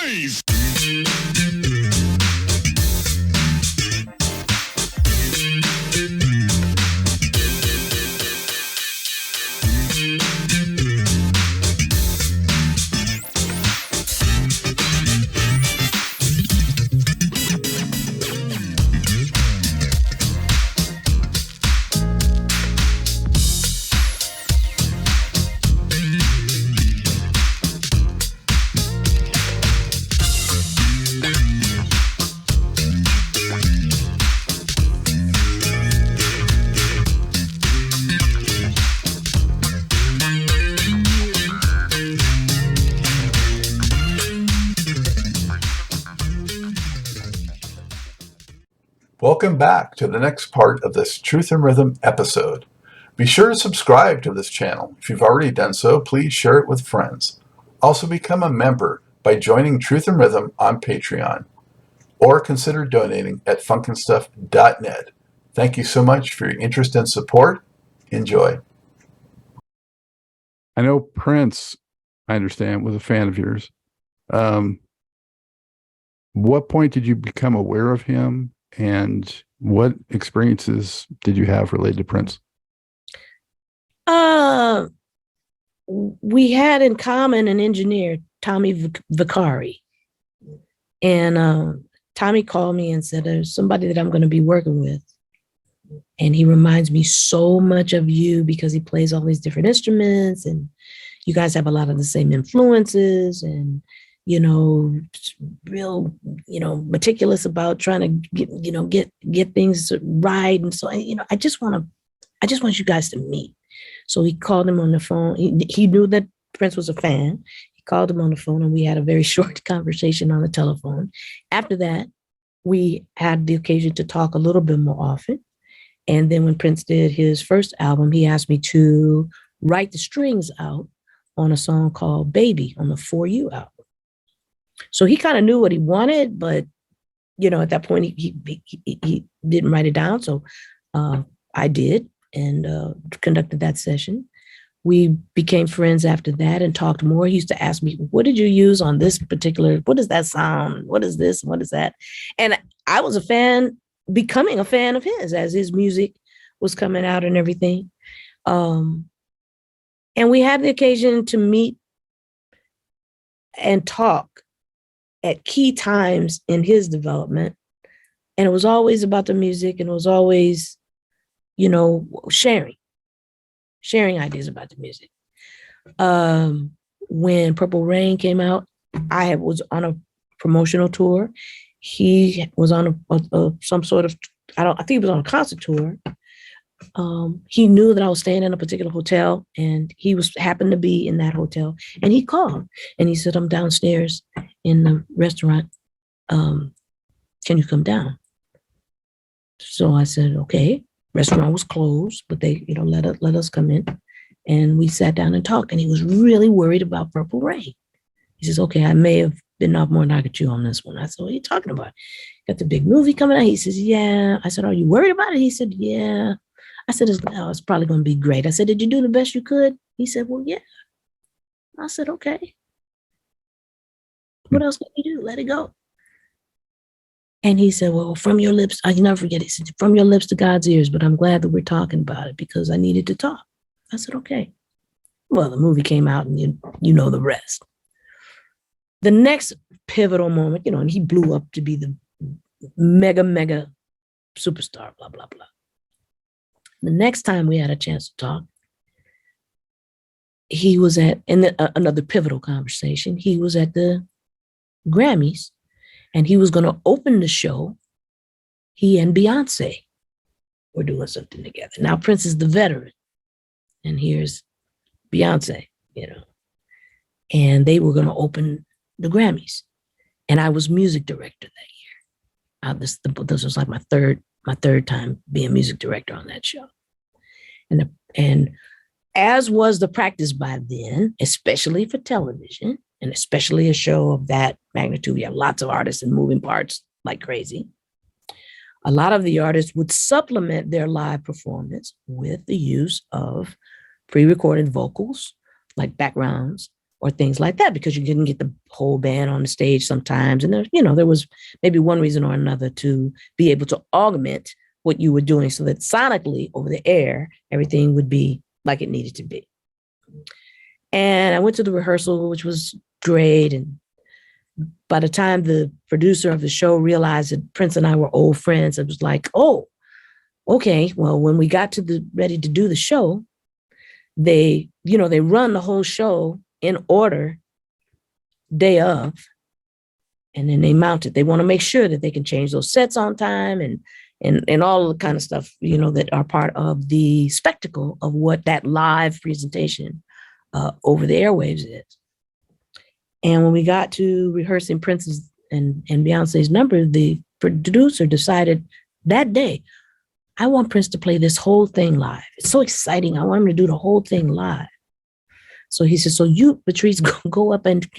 noise. Welcome back to the next part of this Truth and Rhythm episode. Be sure to subscribe to this channel. If you've already done so, please share it with friends. Also become a member by joining Truth and Rhythm on Patreon, or consider donating at funkinstuff.net. Thank you so much for your interest and support. Enjoy. I know Prince, I understand, was a fan of yours. What point did you become aware of him, and what experiences did you have related to Prince? We had in common an engineer, Tommy Vicari. And Tommy called me and said, there's somebody that I'm going to be working with. And he reminds me so much of you because he plays all these different instruments and you guys have a lot of the same influences and, real, meticulous about trying to get things right. And so, I just want you guys to meet. So he called him on the phone. He knew that Prince was a fan. He called him on the phone and we had a very short conversation on the telephone. After that, we had the occasion to talk a little bit more often. And then when Prince did his first album, he asked me to write the strings out on a song called Baby on the For You album. So he kind of knew what he wanted, but, at that point, he didn't write it down. So I did and conducted that session. We became friends after that and talked more. He used to ask me, what did you use on this particular, what is that sound? What is this? What is that? And I was becoming a fan of his as his music was coming out and everything. And we had the occasion to meet and talk at key times in his development. And it was always about the music and it was always, sharing ideas about the music. When Purple Rain came out, I was on a promotional tour. He was on some sort of, I think he was on a concert tour. He knew that I was staying in a particular hotel and he happened to be in that hotel and he called and he said, I'm downstairs in the restaurant. Can you come down? So I said, okay. Restaurant was closed, but they, let us come in and we sat down and talked and he was really worried about Purple Rain. He says, okay, I may have been off more than I could chew on this one. I said, what are you talking about? Got the big movie coming out. He says, yeah. I said, are you worried about it? He said, yeah. I said, it's probably going to be great. I said, did you do the best you could? He said, well, yeah. I said, okay. What else can you do? Let it go. And he said, well, from your lips, I can never forget it. He said, from your lips to God's ears, but I'm glad that we're talking about it because I needed to talk. I said, okay. Well, the movie came out and you know the rest. The next pivotal moment, and he blew up to be the mega superstar, blah, blah, blah. The next time we had a chance to talk, he was another pivotal conversation. He was at the Grammys and he was going to open the show. He and Beyonce were doing something together. Now Prince is the veteran and here's Beyonce, and they were going to open the Grammys. And I was music director that year. This was like my third time being music director on that show. And as was the practice by then, especially for television, and especially a show of that magnitude, we have lots of artists and moving parts like crazy. A lot of the artists would supplement their live performance with the use of pre-recorded vocals, like backgrounds or things like that, because you didn't get the whole band on the stage sometimes. And there was maybe one reason or another to be able to augment what you were doing so that sonically over the air, everything would be like it needed to be. And I went to the rehearsal, which was great. And by the time the producer of the show realized that Prince and I were old friends, it was like, oh, okay. Well, when we got ready to do the show, they run the whole show in order day of, and then they mount it. They want to make sure that they can change those sets on time and all the kind of stuff, that are part of the spectacle of what that live presentation over the airwaves is. And when we got to rehearsing Prince's and Beyonce's number, the producer decided that day, I want Prince to play this whole thing live. It's so exciting. I want him to do the whole thing live. So he said, so you, Patrice, go up and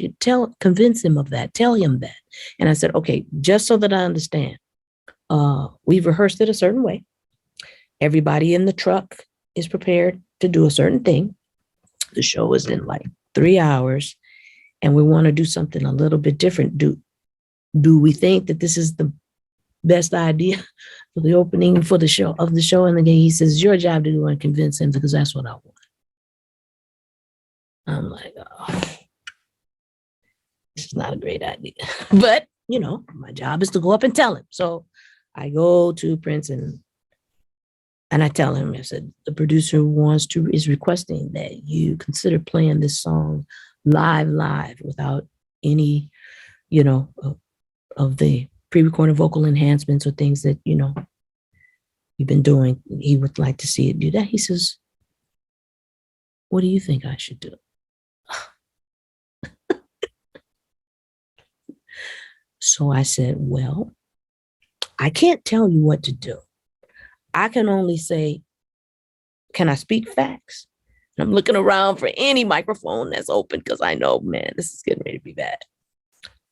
convince him of that. Tell him that. And I said, okay, just so that I understand, we've rehearsed it a certain way. Everybody in the truck is prepared to do a certain thing. The show is in like 3 hours, and we want to do something a little bit different. Do we think that this is the best idea for the opening for the show? And then he says, it's your job to go and convince him, because that's what I want. I'm like, oh, this is not a great idea. But, my job is to go up and tell him. So I go to Prince and I tell him, I said, the producer is requesting that you consider playing this song live without any, of the pre-recorded vocal enhancements or things that, you've been doing. He would like to see it do that. He says, what do you think I should do? So I said, well, I can't tell you what to do. I can only say, can I speak facts? And I'm looking around for any microphone that's open, because I know, man, this is getting ready to be bad.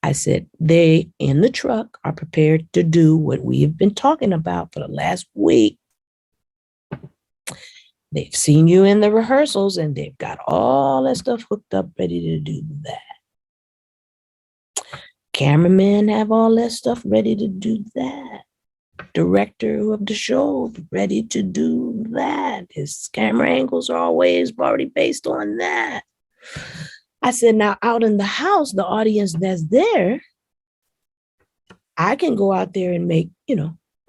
I said, they in the truck are prepared to do what we've been talking about for the last week. They've seen you in the rehearsals, and they've got all that stuff hooked up, ready to do that. Cameramen have all that stuff ready to do that. Director of the show ready to do that. His camera angles are always already based on that. I said, now out in the house, the audience that's there, I can go out there and make,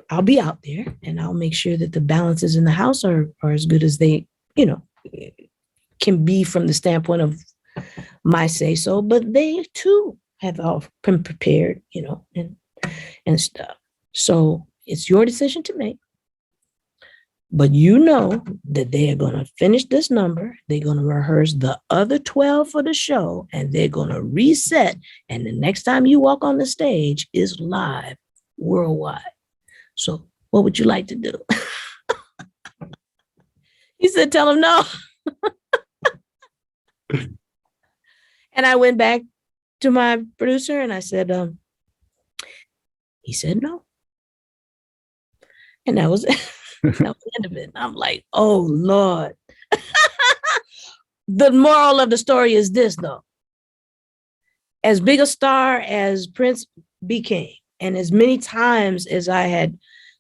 I'll be out there and I'll make sure that the balances in the house are as good as they, can be from the standpoint of my say so, but they too have all been prepared, and stuff. So it's your decision to make. But that they are going to finish this number. They're going to rehearse the other 12 for the show, and they're going to reset. And the next time you walk on the stage is live worldwide. So what would you like to do? He said, tell him no. And I went back to my producer and I said, he said no. And that was it. That was the end of it. And I'm like, oh, Lord. The moral of the story is this, though. As big a star as Prince became, and as many times as I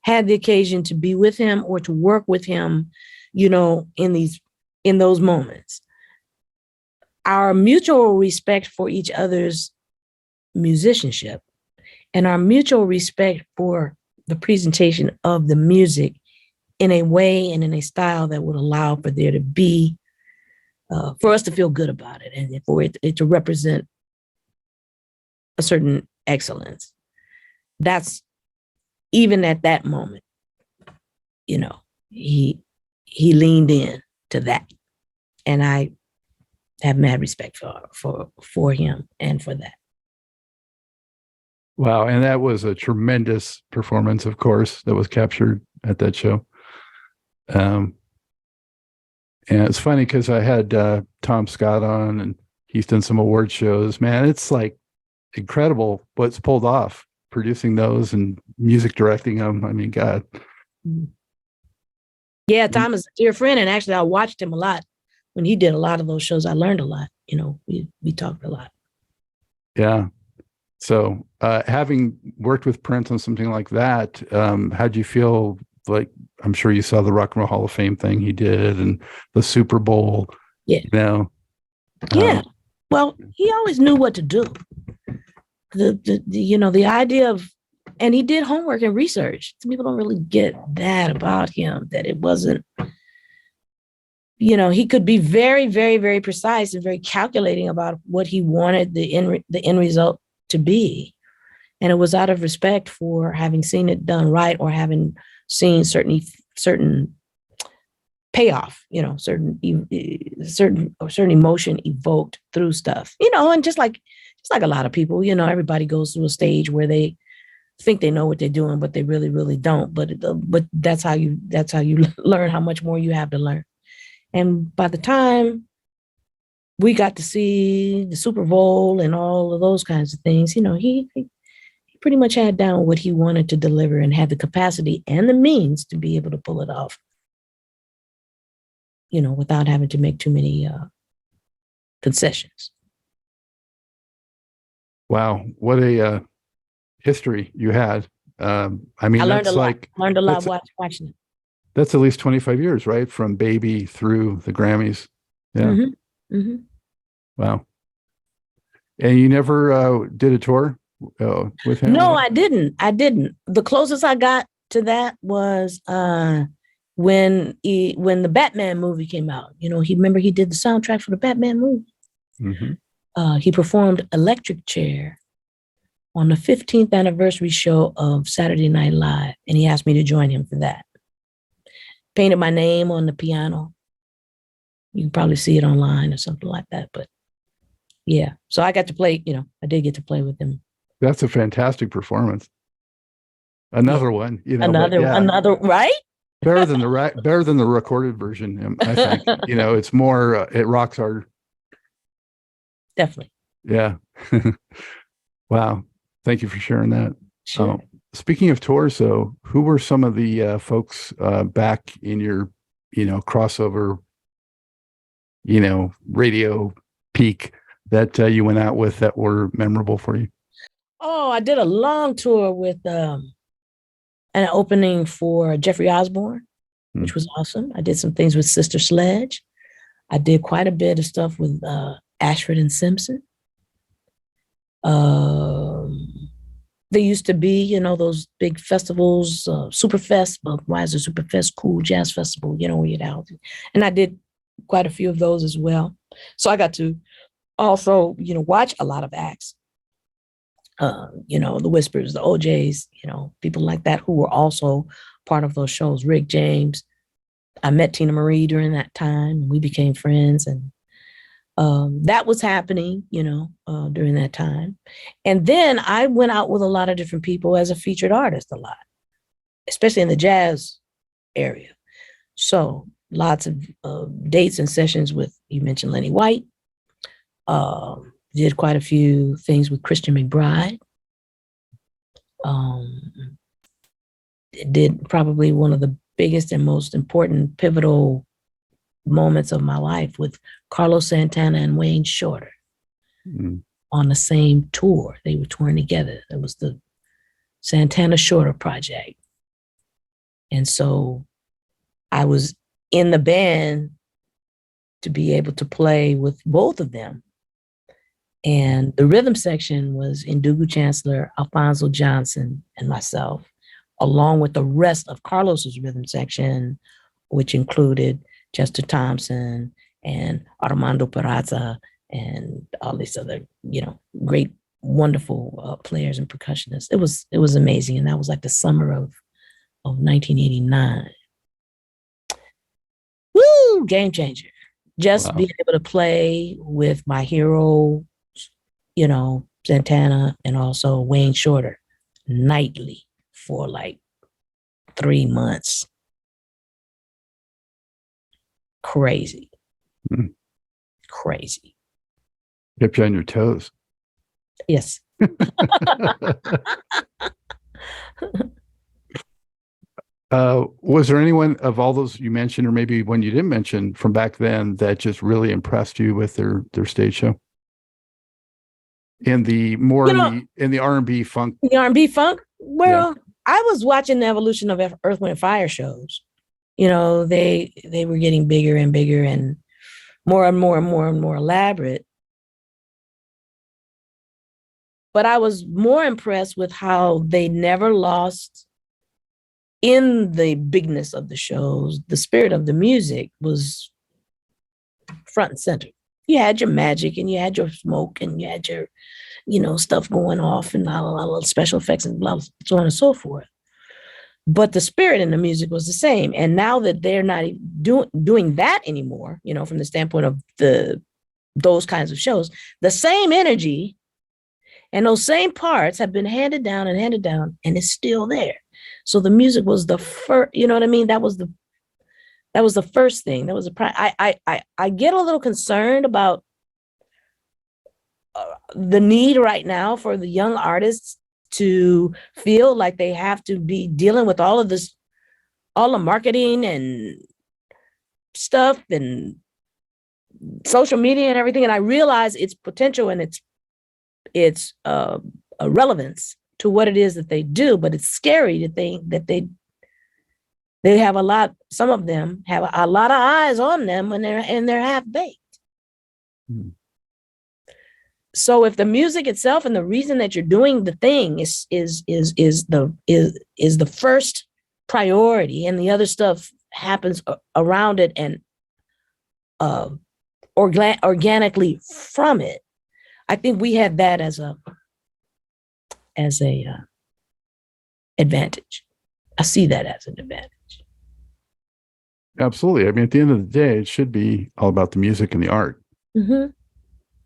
had the occasion to be with him or to work with him, in those moments, our mutual respect for each other's musicianship and our mutual respect for the presentation of the music in a way and in a style that would allow for there to be, for us to feel good about it and for it to represent a certain excellence. That's even at that moment, he leaned in to that. And I have mad respect for him and for that. Wow. And that was a tremendous performance, of course, that was captured at that show. And it's funny because I had Tom Scott on, and he's done some award shows. Man, it's like incredible what's pulled off, producing those and music directing them. I mean, God. Yeah, Tom is a dear friend. And actually, I watched him a lot. When he did a lot of those shows, I learned a lot. we talked a lot. Yeah. So, having worked with Prince on something like that, how'd you feel? Like, I'm sure you saw the Rock and Roll Hall of Fame thing he did and the Super Bowl. Yeah. You know, Yeah. Well, he always knew what to do. The idea of, and he did homework and research. Some people don't really get that about him, that it wasn't, he could be very, very, very precise and very calculating about what he wanted the end result to be. And it was out of respect for having seen it done right, or having seen certain payoff, certain emotion evoked through stuff, and just like a lot of people, everybody goes through a stage where they think they know what they're doing, but they really, really don't. But that's how you learn how much more you have to learn. And by the time we got to see the Super Bowl and all of those kinds of things, he pretty much had down what he wanted to deliver and had the capacity and the means to be able to pull it off, without having to make too many concessions. Wow, what a history you had. I mean, I learned that's a like lot. Learned a lot that's- watching it. that's at least 25 years, right? From Baby through the Grammys. Yeah. Mm-hmm. Mm-hmm. Wow. And you never did a tour with him? No, I didn't. The closest I got to that was when the Batman movie came out. He did the soundtrack for the Batman movie. Mm-hmm. He performed Electric Chair on the 15th anniversary show of Saturday Night Live, and he asked me to join him for that. Painted my name on the piano. You can probably see it online or something like that, but yeah. So I got to play, I did get to play with him. That's a fantastic performance. Another one, Another, right? better than the recorded version. I think, it's more, it rocks harder. Definitely. Yeah. Wow. Thank you for sharing that. Sure. Speaking of tours, though, who were some of the folks back in your, crossover, radio peak that you went out with that were memorable for you? Oh, I did a long tour with an opening for Jeffrey Osborne, which was awesome. I did some things with Sister Sledge. I did quite a bit of stuff with Ashford and Simpson. There used to be, those big festivals, Superfest, but why is it Superfest? Cool Jazz Festival, where you'd out. And I did quite a few of those as well. So I got to also, watch a lot of acts. The Whispers, the OJs, people like that who were also part of those shows. Rick James. I met Tina Marie during that time, and we became friends. And that was happening, during that time. And then I went out with a lot of different people as a featured artist a lot, especially in the jazz area. So lots of dates and sessions with, you mentioned Lenny White. Did quite a few things with Christian McBride. Did probably one of the biggest and most important pivotal moments of my life with Carlos Santana and Wayne Shorter on the same tour. They were touring together. It was the Santana Shorter Project. And so I was in the band to be able to play with both of them. And the rhythm section was Ndugu Chancellor, Alfonso Johnson, and myself, along with the rest of Carlos's rhythm section, which included Chester Thompson and Armando Peraza and all these other, great, wonderful players and percussionists. It was amazing. And that was like the summer of 1989. Woo! Game changer. Just being able to play with my hero, Santana, and also Wayne Shorter nightly for like 3 months. Crazy. Crazy. Kept you on your toes. Yes. Was there anyone of all those you mentioned, or maybe one you didn't mention from back then, that just really impressed you with their stage show? In the more You know, in the R&B funk. the R&B funk. Well, I was watching the evolution of Earth, Wind, and Fire shows. You know, they were getting bigger and bigger and more and more and more and more elaborate. But I was more impressed with how they never lost in the bigness of the shows. The spirit of the music was front and center. You had your magic and you had your smoke and you had your, stuff going off and a lot of special effects and blah, so on and so forth. But the spirit in the music was the same. And now that they're not doing that anymore, from the standpoint of those kinds of shows, the same energy and those same parts have been handed down, and it's still there. So the music was the first, you know what I mean? That was the first thing. That was I get a little concerned about the need right now for the young artists to feel like they have to be dealing with all the marketing and stuff and social media and everything. And I realize its potential and its relevance to what it is that they do, but it's scary to think that they have some of them have a lot of eyes on them when they're half baked. Hmm. So if the music itself and the reason that you're doing the thing is the first priority, and the other stuff happens around it and organically from it, I think we have that as a advantage. I see that as an advantage. Absolutely. I mean, at the end of the day, it should be all about the music and the art. Mm-hmm.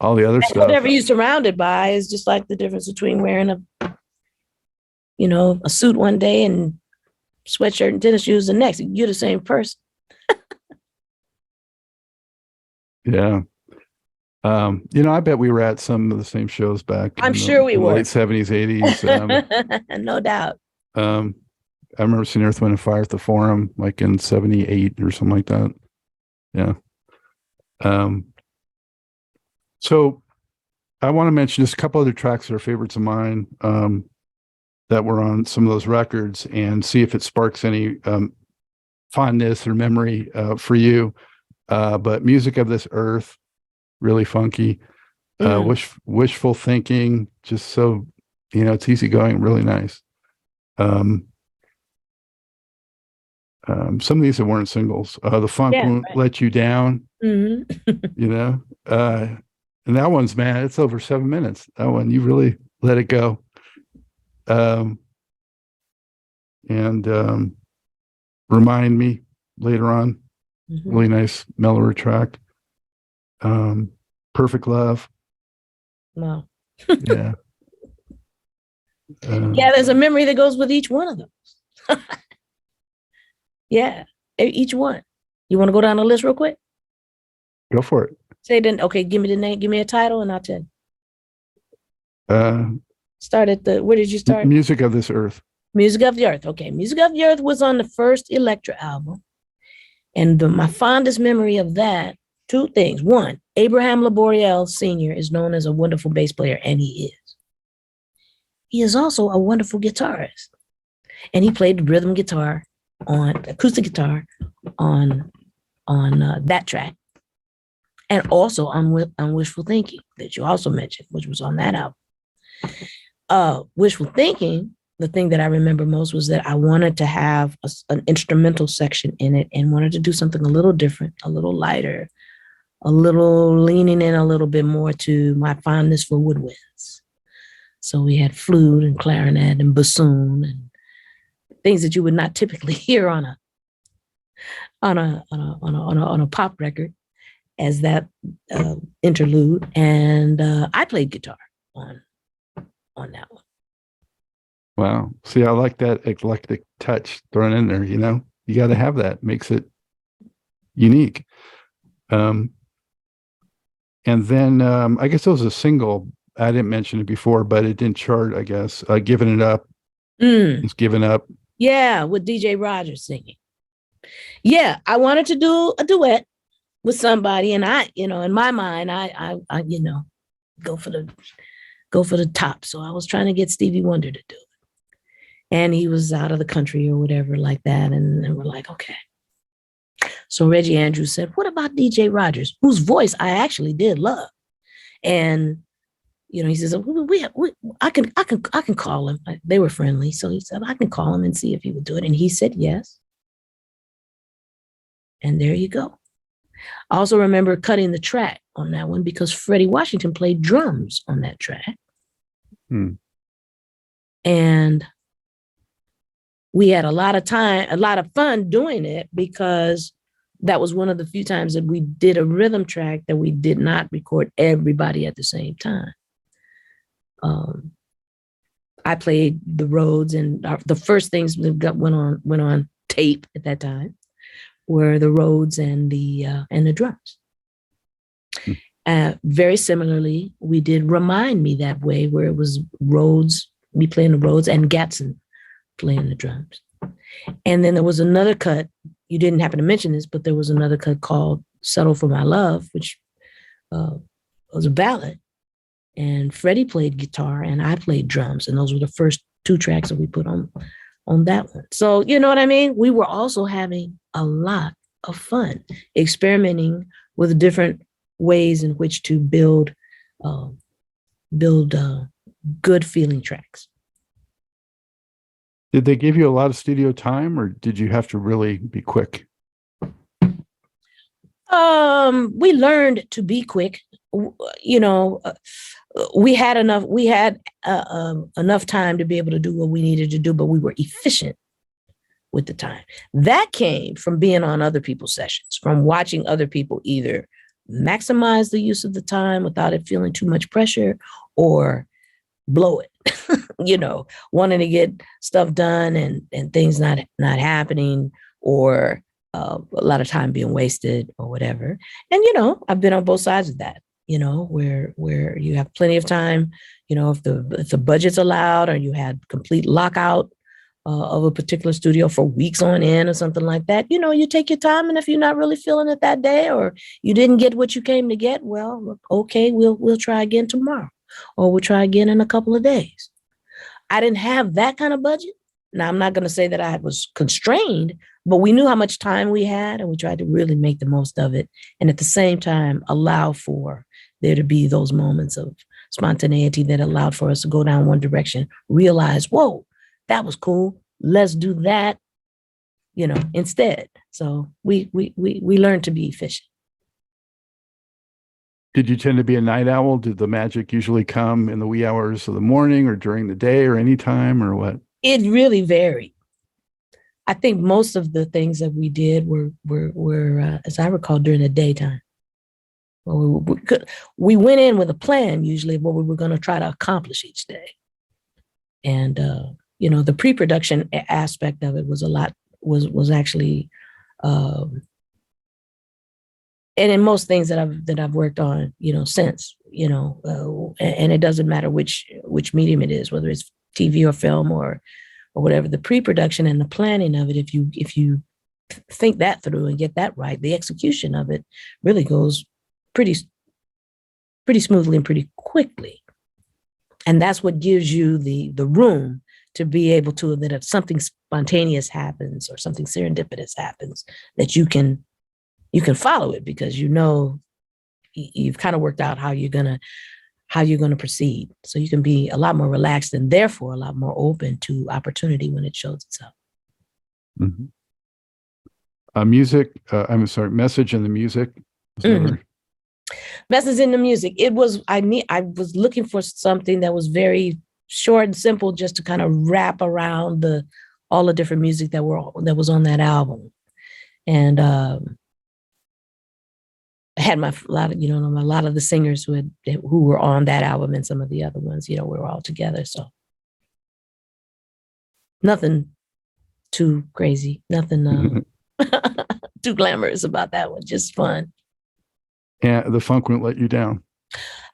All the other stuff. Whatever you're surrounded by is just like the difference between wearing a suit one day and sweatshirt and tennis shoes the next. You're the same person. Yeah. I bet we were at some of the same shows back. I'm sure we were. Late 70s, 80s. No doubt. I remember seeing Earth, Wind, and Fire at the Forum, like in 78 or something like that. Yeah. So I want to mention just a couple other tracks that are favorites of mine that were on some of those records, and see if it sparks any fondness or memory for you. But Music of This Earth, really funky. Wishful Thinking, just so, it's easygoing, really nice. Some of these that weren't singles. The Funk Won't Let You Down. Mm-hmm. And that one's, man, it's over 7 minutes. That one, you really let it go. And Remind Me later on. Mm-hmm. Really nice mellower track. Perfect Love. Wow. Yeah. Yeah, there's a memory that goes with each one of those. Yeah, each one. You want to go down the list real quick? Go for it. Say then. Okay, give me the name. Give me a title, and I'll tell you. Start at where did you start? Music of This Earth. Music of the Earth. Okay, Music of the Earth was on the first Elektra album, and my fondest memory of that, two things. One, Abraham Laboriel Sr. is known as a wonderful bass player, and he is. He is also a wonderful guitarist, and he played the rhythm guitar acoustic guitar on that track. And also on Wishful Thinking that you also mentioned, which was on that album. Wishful Thinking, the thing that I remember most was that I wanted to have an instrumental section in it and wanted to do something a little different, a little lighter, a little leaning in a little bit more to my fondness for woodwinds. So we had flute and clarinet and bassoon and things that you would not typically hear on a pop record as that interlude, and I played guitar on that one. Wow. See, I like that eclectic touch thrown in there. You got to have that. Makes it unique. And then I guess it was a single. I didn't mention it before, but it didn't chart, I guess. Giving It Up. It's Given Up. Yeah, with DJ Rogers singing. Yeah, I wanted to do a duet with somebody, and I, in my mind, I go for the top. So I was trying to get Stevie Wonder to do it, and he was out of the country or whatever like that, and we're like, okay. So Reggie Andrews said, "What about DJ Rogers, whose voice I actually did love?" And he says, I can call him. They were friendly, so he said I can call him and see if he would do it, and he said yes. And there you go. I also remember cutting the track on that one because Freddie Washington played drums on that track. And we had a lot of fun doing it because that was one of the few times that we did a rhythm track that we did not record everybody at the same time. I played the Rhodes, and the first things that went on tape at that time were the Rhodes and the drums. Very similarly, we did Remind Me that way, where it was Rhodes, me playing the Rhodes, and Gatson playing the drums. And then there was another cut. You didn't happen to mention this, but there was another cut called Settle for My Love, which was a ballad. And Freddie played guitar and I played drums. And those were the first two tracks that we put on that one. So, you know what I mean? We were also having a lot of fun experimenting with different ways in which to build good feeling tracks. Did they give you a lot of studio time, or did you have to really be quick? We learned to be quick. We had enough time to be able to do what we needed to do, but we were efficient with the time. That came from being on other people's sessions, from watching other people either maximize the use of the time without it feeling too much pressure or blow it, wanting to get stuff done and things not happening, or a lot of time being wasted or whatever. And, I've been on both sides of that, where you have plenty of time, if the budget's allowed, or you had complete lockout of a particular studio for weeks on end or something like that, you take your time. And if you're not really feeling it that day, or you didn't get what you came to get, well, okay, we'll try again tomorrow, or we'll try again in a couple of days. I didn't have that kind of budget. Now, I'm not going to say that I was constrained, but we knew how much time we had, and we tried to really make the most of it. And at the same time, allow for there to be those moments of spontaneity that allowed for us to go down one direction, realize, whoa, that was cool. Let's do that, instead. So we learned to be efficient. Did you tend to be a night owl? Did the magic usually come in the wee hours of the morning, or during the day, or any time, or what? It really varied. I think most of the things that we did were as I recall, during the daytime. Well, we went in with a plan usually of what we were going to try to accomplish each day. And, the pre-production aspect of it was was actually, and in most things that I've worked on, since, and it doesn't matter which medium it is, whether it's TV or film or whatever, the pre-production and the planning of it, if you think that through and get that right, the execution of it really goes pretty smoothly and pretty quickly. And that's what gives you the room to be able to, that if something spontaneous happens or something serendipitous happens, that you can follow it, because you've kind of worked out how you're gonna proceed. So you can be a lot more relaxed and therefore a lot more open to opportunity when it shows itself. Mm-hmm. Message in the music. Mm-hmm. Message in the music. I was looking for something that was very short and simple, just to kind of wrap around all the different music that was on that album. And I had a lot of the singers who were on that album and some of the other ones, we were all together. So nothing too crazy, nothing too glamorous about that one, just fun. And The Funk Won't Let You Down.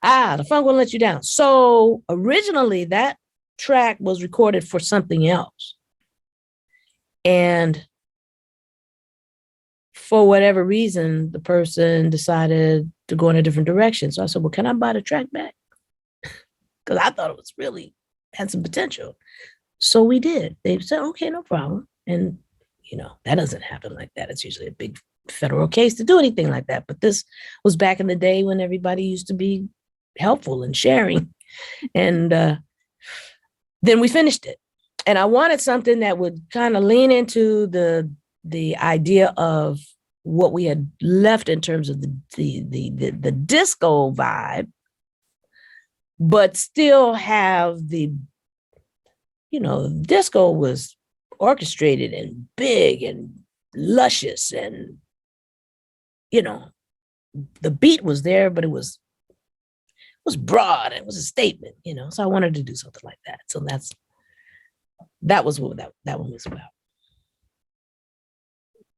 The Funk Won't Let You Down. So originally that track was recorded for something else. And for whatever reason, the person decided to go in a different direction. So I said, well, can I buy the track back? Because I thought it was really had some potential. So we did. They said, okay, no problem. And, that doesn't happen like that. It's usually a big federal case to do anything like that. But this was back in the day when everybody used to be helpful and sharing. And then we finished it. And I wanted something that would kind of lean into the idea of what we had left in terms of the disco vibe, but still have the, disco was orchestrated and big and luscious, and the beat was there, but it was broad. It was a statement, so I wanted to do something like that. So that was what that one was about.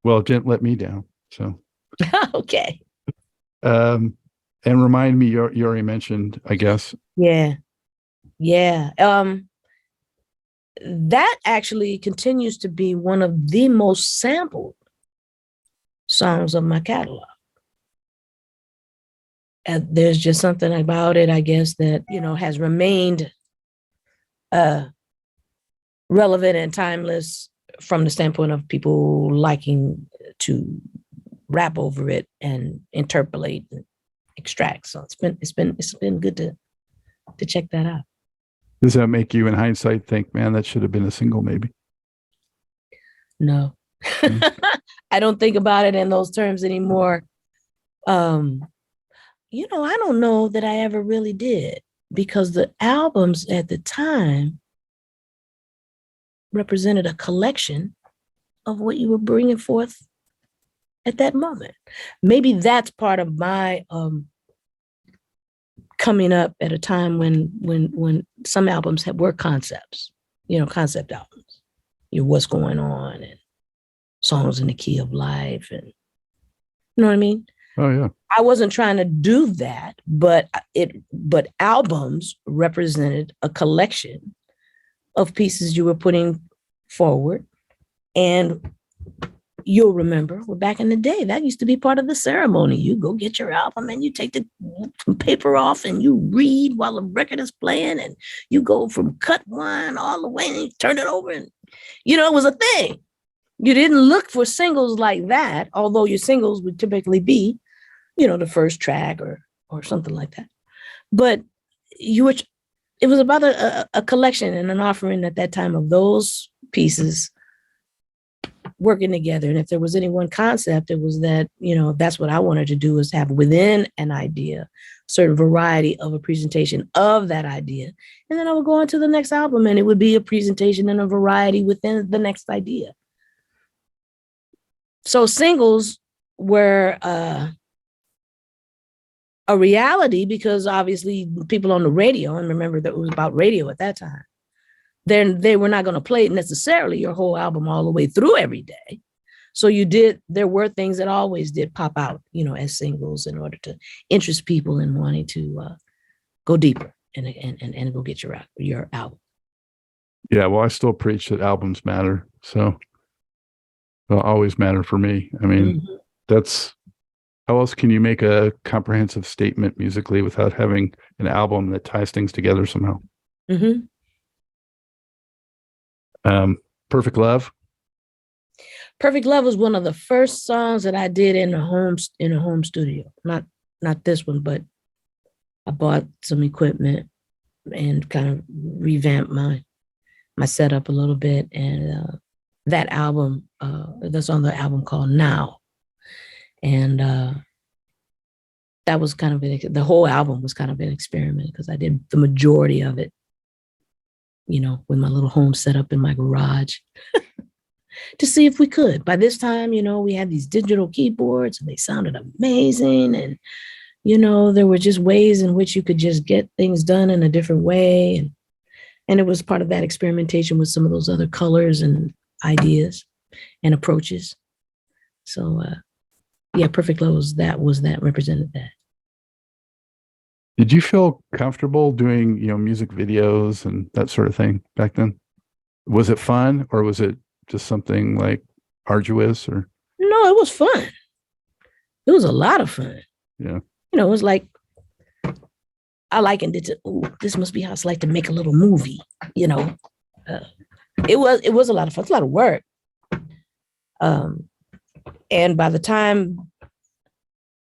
Well, Jen let me down. So, Okay. and remind me, you already mentioned, I guess. Yeah. That actually continues to be one of the most sampled songs of my catalog. And there's just something about it, I guess, that, has remained relevant and timeless from the standpoint of people liking to rap over it and interpolate and extract. So it's been good to check that out. Does that make you, in hindsight, think, man, that should have been a single, maybe? No. I don't think about it in those terms anymore. I don't know that I ever really did, because the albums at the time represented a collection of what you were bringing forth at that moment. Maybe that's part of my coming up at a time when some albums were concepts, concept albums, what's going on, and songs in the key of life, and you know what I mean? Oh yeah. I wasn't trying to do that, but albums represented a collection of pieces you were putting forward. And you'll remember, well, back in the day, that used to be part of the ceremony. You go get your album and you take the paper off and you read while the record is playing, and you go from cut one all the way and you turn it over, and it was a thing. You didn't look for singles like that, although your singles would typically be, the first track or something like that. But it was about a collection and an offering at that time of those pieces working together. And if there was any one concept, it was that, that's what I wanted to do, is have within an idea, certain variety of a presentation of that idea. And then I would go on to the next album, and it would be a presentation and a variety within the next idea. So singles were a reality, because obviously people on the radio, and remember that it was about radio at that time, then they were not going to play necessarily your whole album all the way through every day. So there were things that always did pop out, as singles, in order to interest people in wanting to go deeper and go get your album. Yeah, well, I still preach that albums matter. So they'll always matter for me. I mean, that's, how else can you make a comprehensive statement musically without having an album that ties things together somehow? Mm-hmm. Perfect Love. Perfect Love was one of the first songs that I did in a home studio. Not this one, but I bought some equipment and kind of revamped my setup a little bit. And that album, that's on the album called Now. And that was kind of the whole album was kind of an experiment, because I did the majority of it, with my little home setup in my garage to see if we could. By this time, we had these digital keyboards and they sounded amazing. And, there were just ways in which you could just get things done in a different way. And it was part of that experimentation with some of those other colors and ideas and approaches. So, Perfect Love was that represented that. Did you feel comfortable doing, music videos and that sort of thing back then? Was it fun, or was it just something like arduous or? No, it was fun. It was a lot of fun. Yeah. You know, it was like, I likened it to, oh, this must be how it's like to make a little movie, you know. It was a lot of fun. It's a lot of work. And by the time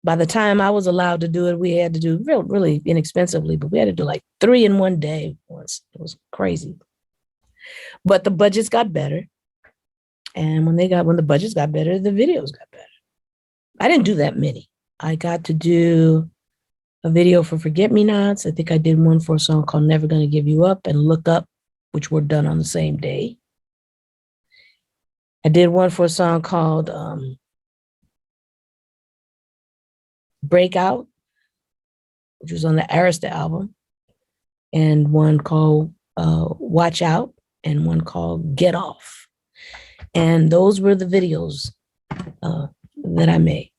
I was allowed to do it, we had to do really inexpensively, but we had to do like 3 in one day once. It was crazy. But the budgets got better. And when the budgets got better, the videos got better. I didn't do that many. I got to do a video for Forget Me Nots. I think I did one for a song called Never Gonna Give You Up and Look Up, which were done on the same day. I did one for a song called Breakout, which was on the Arista album, and one called Watch Out, and one called Get Off. And those were the videos that I made.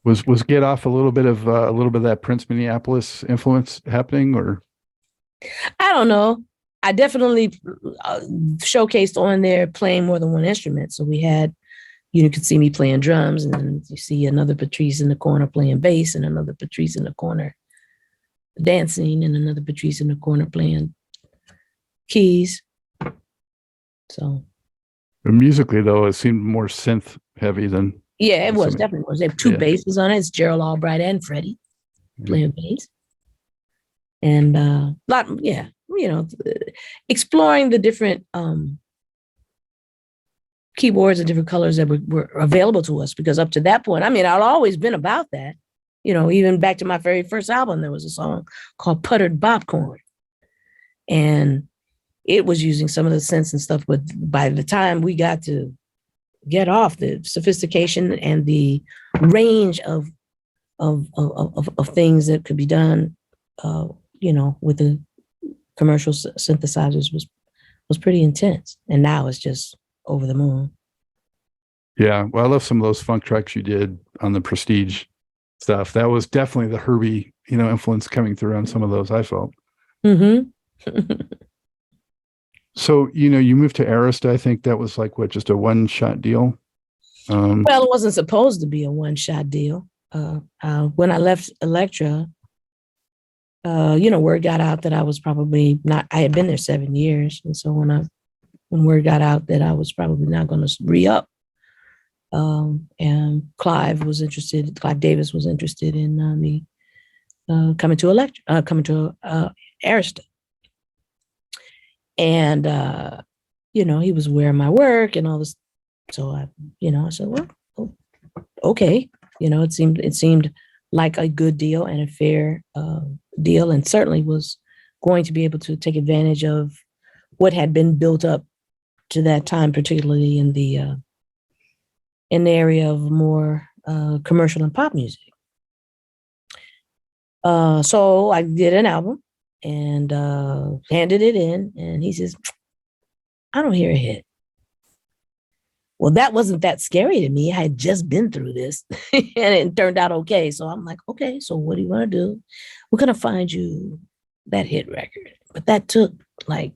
Was Get Off a little bit of that Prince Minneapolis influence happening, or? I don't know. I definitely showcased on there playing more than one instrument. So we had, you could see me playing drums, and then you see another Patrice in the corner playing bass, and another Patrice in the corner dancing, and another Patrice in the corner playing keys. So musically, though, it seemed more synth heavy than. Yeah, it was definitely was. They have 2 basses on it. It's Gerald Albright and Freddie playing bass, and exploring the different keyboards and different colors that were available to us. Because up to that point, I mean, I'd always been about that. You know, even back to my very first album, there was a song called Puttered Popcorn, and it was using some of the synths and stuff. But by the time we got to Get Off, the sophistication and the range of things that could be done, with the commercial synthesizers was pretty intense. And now it's just over the moon. Yeah, well, I love some of those funk tracks you did on the Prestige stuff. That was definitely the Herbie, influence coming through on some of those, I felt. Mm-hmm. So, you moved to Arista. I think that was like, just a one-shot deal? Well, it wasn't supposed to be a one-shot deal. When I left Elektra, word got out that I was probably not, I had been there 7 years. And so when word got out that I was probably not going to re-up, and Clive Davis was interested in me coming to Arista. And, he was aware of my work and all this. So I said, well, okay. It seemed like a good deal and a fair deal, and certainly was going to be able to take advantage of what had been built up to that time, particularly in the area of more commercial and pop music. So I did an album and handed it in, and he says, I don't hear a hit. Well, that wasn't that scary to me. I had just been through this and it turned out okay. So I'm like, okay, so what do you want to do? We're going to find you that hit record. But that took like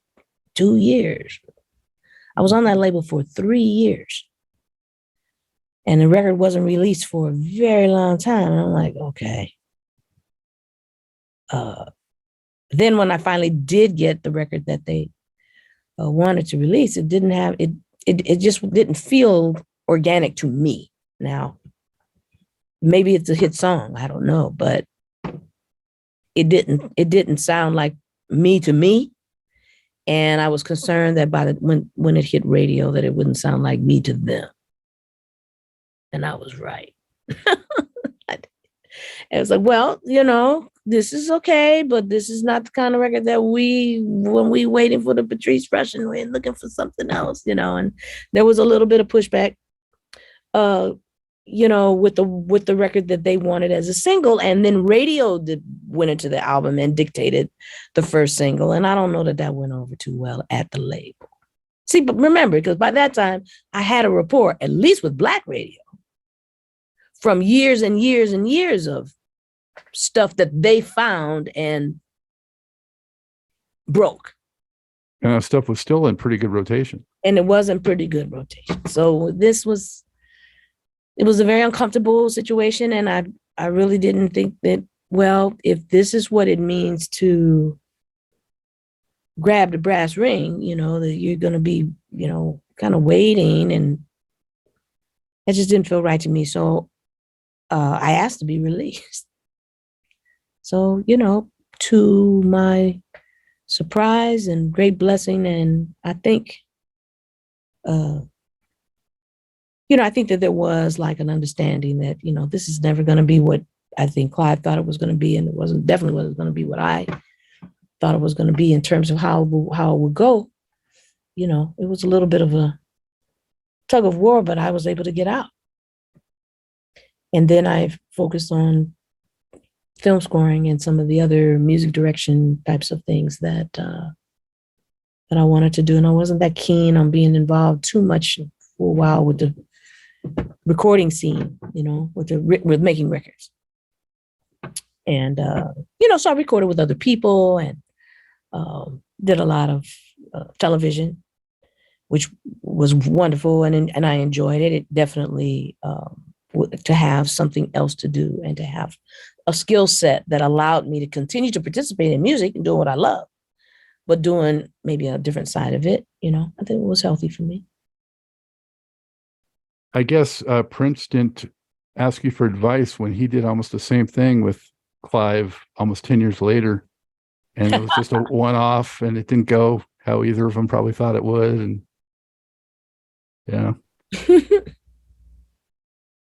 2 years. I was on that label for 3 years. And the record wasn't released for a very long time. And I'm like, okay. Then when I finally did get the record that they wanted to release, it didn't have it. It just didn't feel organic to me. Now, maybe it's a hit song, I don't know, but it didn't sound like me to me. And I was concerned that when it hit radio, that it wouldn't sound like me to them. And I was right. It was like, well, this is okay, but this is not the kind of record that when we waiting for the Patrice Rushen, we're looking for something else, and there was a little bit of pushback, with the record that they wanted as a single. And then radio went into the album and dictated the first single. And I don't know that went over too well at the label. See, but remember, because by that time I had a rapport, at least with Black radio, from years and years and years of stuff that they found and broke. stuff was still in pretty good rotation. And it wasn't pretty good rotation. So it was a very uncomfortable situation. And I really didn't think that, well, if this is what it means to grab the brass ring, that you're going to be, kind of waiting, and it just didn't feel right to me. So I asked to be released. So, to my surprise and great blessing, and I think, I think that there was like an understanding that, this is never going to be what I think Clive thought it was going to be, and it wasn't definitely what it was going to be what I thought it was going to be in terms of how it would go. It was a little bit of a tug of war, but I was able to get out. And then I focused on film scoring and some of the other music direction types of things that I wanted to do. And I wasn't that keen on being involved too much for a while with the recording scene, with making records. And, so I recorded with other people and did a lot of television, which was wonderful. And I enjoyed it. It definitely, to have something else to do and to have a skill set that allowed me to continue to participate in music and doing what I love, but doing maybe a different side of it, I think it was healthy for me. I guess Prince didn't ask you for advice when he did almost the same thing with Clive almost 10 years later. And it was just a one-off, and it didn't go how either of them probably thought it would. And yeah.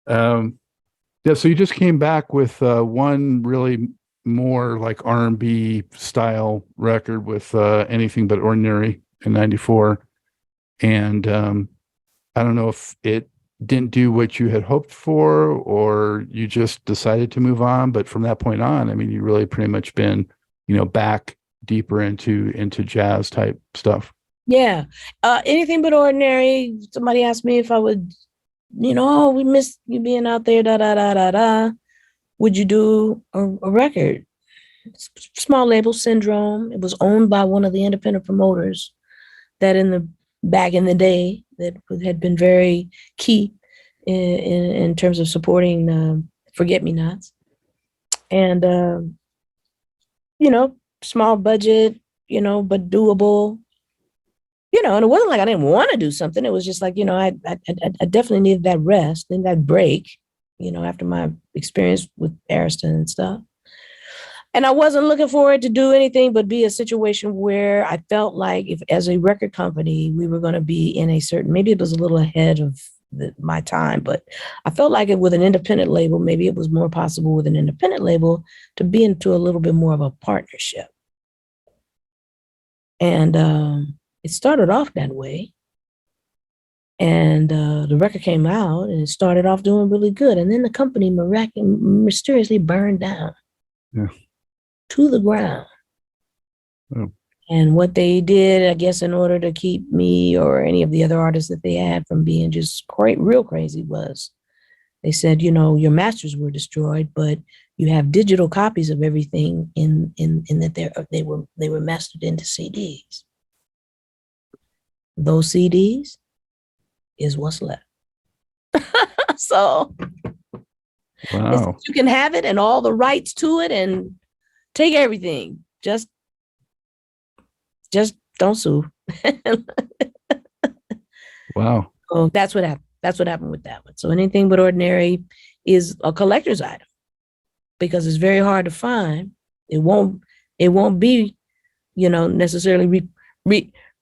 So you just came back with one really more like R&B style record with Anything But Ordinary in '94. And I don't know if it didn't do what you had hoped for, or you just decided to move on. But from that point on, I mean, you really pretty much been, back deeper into jazz type stuff. Yeah. Anything But Ordinary. Somebody asked me if I would, oh, we missed you being out there, da, da, da, da, da. Would you do a record? Small label, Syndrome. It was owned by one of the independent promoters that back in the day that had been very key in terms of supporting Forget Me Nots. And, small budget, but doable. And it wasn't like I didn't want to do something. It was just like, I definitely needed that rest and that break, after my experience with Ariston and stuff. And I wasn't looking for it to do anything but be a situation where I felt like if as a record company, we were going to be in a certain, maybe it was a little ahead of my time, but I felt like it with an independent label, maybe it was more possible with an independent label to be into a little bit more of a partnership. And it started off that way. And the record came out and it started off doing really good. And then the company mysteriously burned down to the ground. Oh. And what they did, I guess, in order to keep me or any of the other artists that they had from being just real crazy was they said, your masters were destroyed, but you have digital copies of everything in that they were mastered into CDs. Those CDs is what's left. So wow, you can have it and all the rights to it and take everything. Just don't sue. wow. So that's what happened. That's what happened with that one. So Anything But Ordinary is a collector's item because it's very hard to find. It won't be, necessarily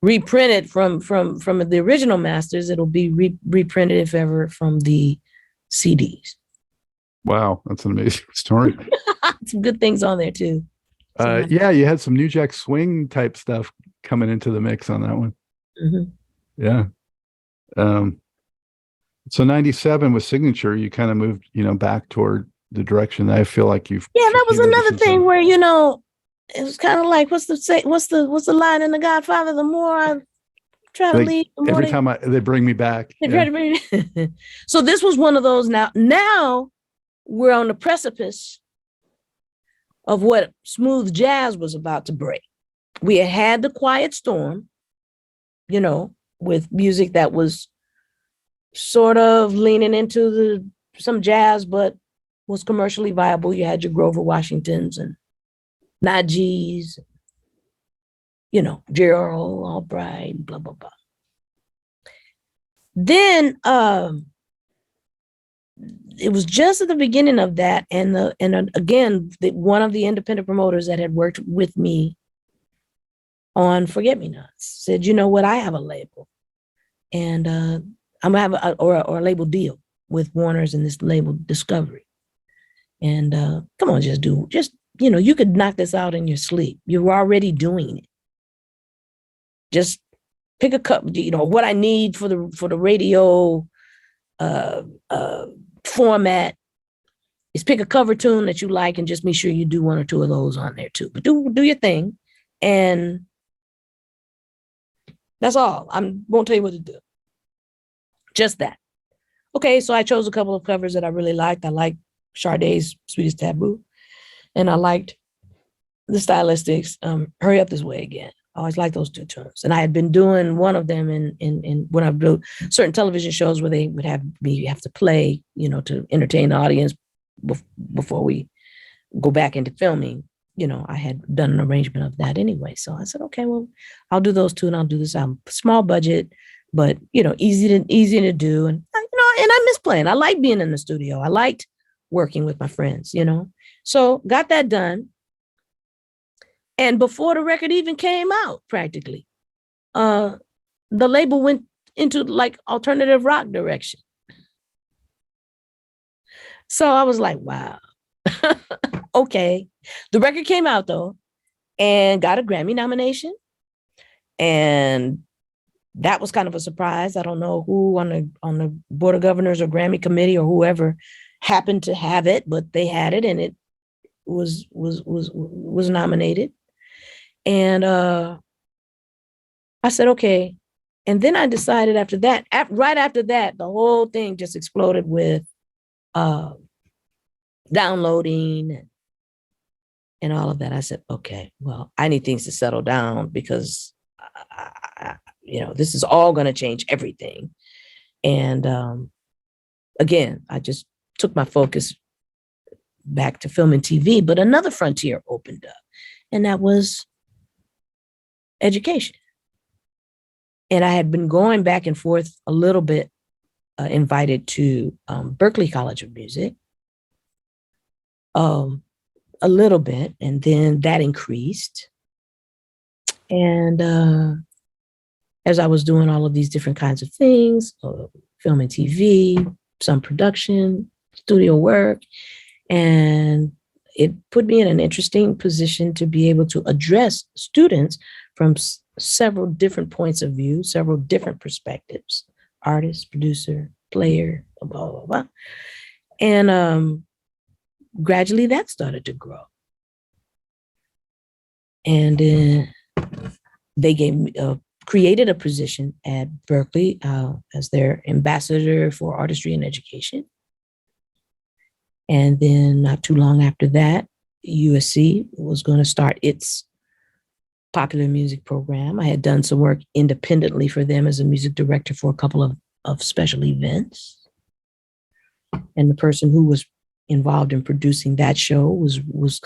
reprinted from the original masters. It'll be reprinted, if ever, from the CDs. Wow, that's an amazing story. Some good things on there too. Yeah, you had some New Jack Swing type stuff coming into the mix on that one. Mm-hmm. Yeah. So 97 with Signature, you kind of moved, back toward the direction that I feel like you've. Yeah, that was another thing where, it was kind of like, what's the line in The Godfather? The more I try to leave, the more every time they bring me back. Yeah. So this was one of those. Now we're on the precipice of what smooth jazz was about to break. We had the Quiet Storm, with music that was sort of leaning into some jazz, but was commercially viable. You had your Grover Washingtons and Najee's, Gerald Albright, blah, blah, blah. Then it was just at the beginning of that. And one of the independent promoters that had worked with me on Forget Me Nots said, you know what, I have a label. And I'm gonna have a label deal with Warner's and this label Discovery. And come on, you could knock this out in your sleep. You're already doing it. Just pick a cup, what I need for the radio format is pick a cover tune that you like and just make sure you do one or two of those on there too. But do your thing. And that's all. I won't tell you what to do. Just that. Okay, so I chose a couple of covers that I really liked. I liked Sade's Sweetest Taboo. And I liked the Stylistics, Hurry Up This Way Again. I always liked those two tunes. And I had been doing one of them in when I wrote certain television shows where they would have me have to play, to entertain the audience before we go back into filming. I had done an arrangement of that anyway. So I said, okay, well, I'll do those two and I'll do this album. Small budget, but easy to do. And and I miss playing. I like being in the studio. I liked working with my friends, So got that done. And before the record even came out, practically, the label went into like alternative rock direction. So I was like, wow. Okay. The record came out though and got a Grammy nomination. And that was kind of a surprise. I don't know who on the Board of Governors or Grammy committee or whoever happened to have it, but they had it and it was nominated. And I said, okay. And then I decided after that, right after that, the whole thing just exploded with downloading and all of that. I said, okay, well, I need things to settle down because, this is all going to change everything. And again, I just took my focus back to film and TV, but another frontier opened up, and that was education. And I had been going back and forth a little bit, invited to Berklee College of Music, a little bit, and then that increased. And as I was doing all of these different kinds of things, film and TV, some production, studio work, and it put me in an interesting position to be able to address students from several different points of view, several different perspectives, artist, producer, player, blah, blah, blah. And gradually that started to grow. And they gave me, created a position at Berklee as their ambassador for artistry and education. And then not too long after that, USC was going to start its popular music program. I had done some work independently for them as a music director for a couple of special events. And the person who was involved in producing that show was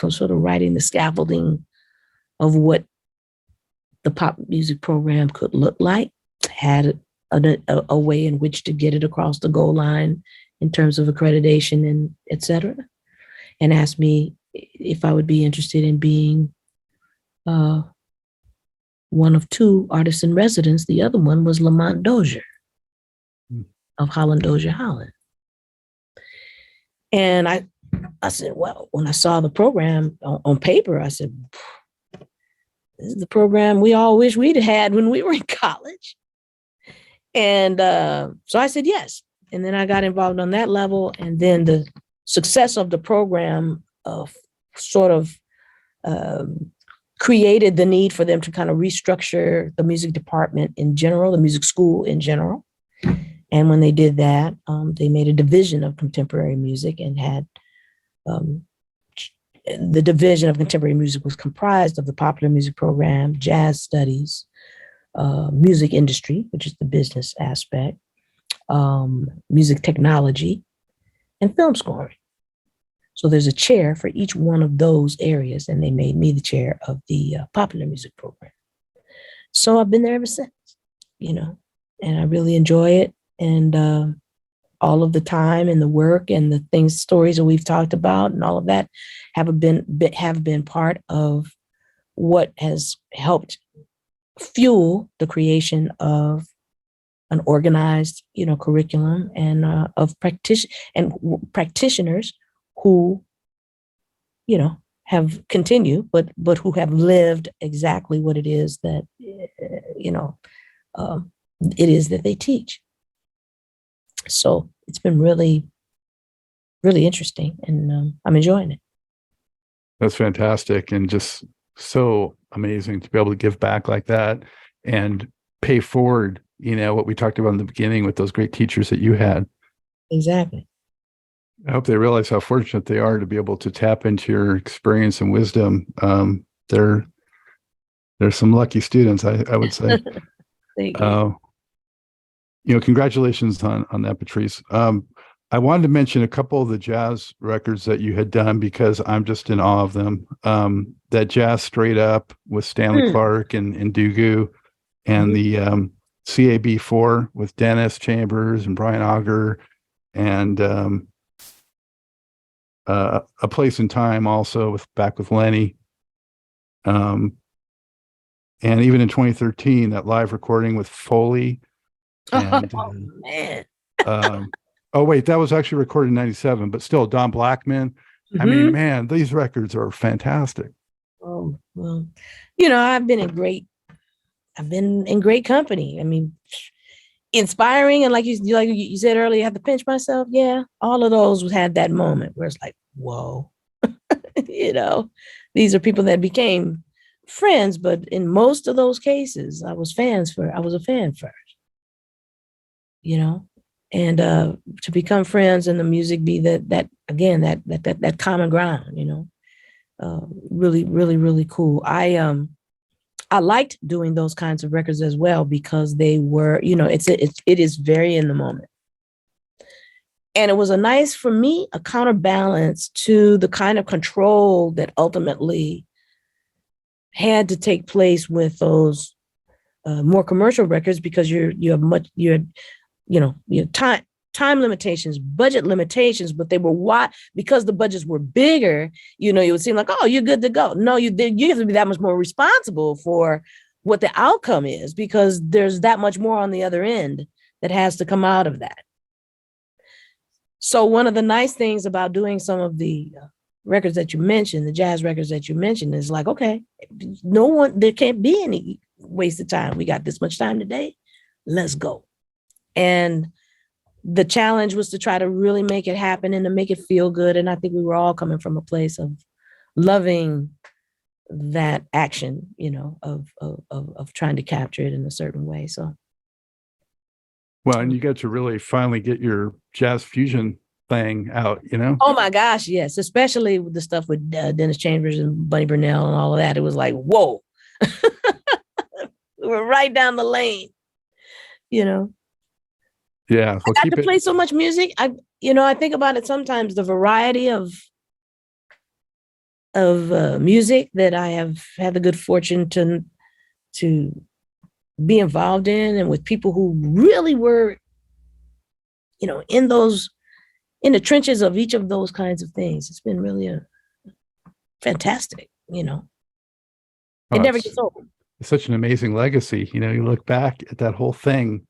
sort of writing the scaffolding of what the pop music program could look like, had a way in which to get it across the goal line in terms of accreditation and et cetera, and asked me if I would be interested in being one of two artists in residence. The other one was Lamont Dozier of Holland Dozier Holland. And I said, well, when I saw the program on paper, I said, this is the program we all wish we'd had when we were in college. And so I said, yes. And then I got involved on that level. And then the success of the program sort of created the need for them to kind of restructure the music department in general, the music school in general. And when they did that, they made a division of contemporary music and had the division of contemporary music was comprised of the popular music program, jazz studies, music industry, which is the business aspect, music technology, and film scoring. So there's a chair for each one of those areas, and they made me the chair of the popular music program. So I've been there ever since, and I really enjoy it. And all of the time and the work and the stories that we've talked about and all of that have been part of what has helped fuel the creation of an organized, curriculum and of practitioners who, have continued, but who have lived exactly what it is that, it is that they teach. So it's been really, really interesting, and I'm enjoying it. That's fantastic, and just so amazing to be able to give back like that and pay forward, what we talked about in the beginning with those great teachers that you had. Exactly. I hope they realize how fortunate they are to be able to tap into your experience and wisdom. They're some lucky students, I would say. Thank you. Congratulations on that, Patrice. I wanted to mention a couple of the jazz records that you had done because I'm just in awe of them. That Jazz Straight Up with Stanley Clarke and Dugu, and the CAB4 with Dennis Chambers and Brian Auger, and A Place in Time also back with Lenny. And even in 2013, that live recording with Foley. And, man. Oh, wait, that was actually recorded in 97, but still Don Blackman. Mm-hmm. I mean, man, these records are fantastic. Oh, well, I've been in great company. I mean, inspiring. And like you said earlier, I have to pinch myself. Yeah. All of those had that moment where it's like, whoa, these are people that became friends, but in most of those cases, I was a fan first, and to become friends and the music be that common ground, really, really, really cool. I liked doing those kinds of records as well because they were, it is very in the moment. And it was a counterbalance to the kind of control that ultimately had to take place with those more commercial records, because you have time limitations, budget limitations, but they were because the budgets were bigger, it would seem like, oh, you're good to go. No, you have to be that much more responsible for what the outcome is, because there's that much more on the other end that has to come out of that. So one of the nice things about doing some of the records that you mentioned, the jazz records that you mentioned, is like, okay, there can't be any waste of time. We got this much time today. Let's go. And the challenge was to try to really make it happen and to make it feel good. And I think we were all coming from a place of loving that action, of trying to capture it in a certain way. So. Well, and you got to really finally get your jazz fusion thing out, Oh my gosh, yes. Especially with the stuff with Dennis Chambers and Bunny Burnell and all of that. It was like, whoa. We were right down the lane, Yeah. Well, I got to play so much music. I think about it sometimes, the variety of music that I have had the good fortune to be involved in, and with people who really were, in the trenches of each of those kinds of things. It's been really fantastic, It never gets old. It's such an amazing legacy. You look back at that whole thing.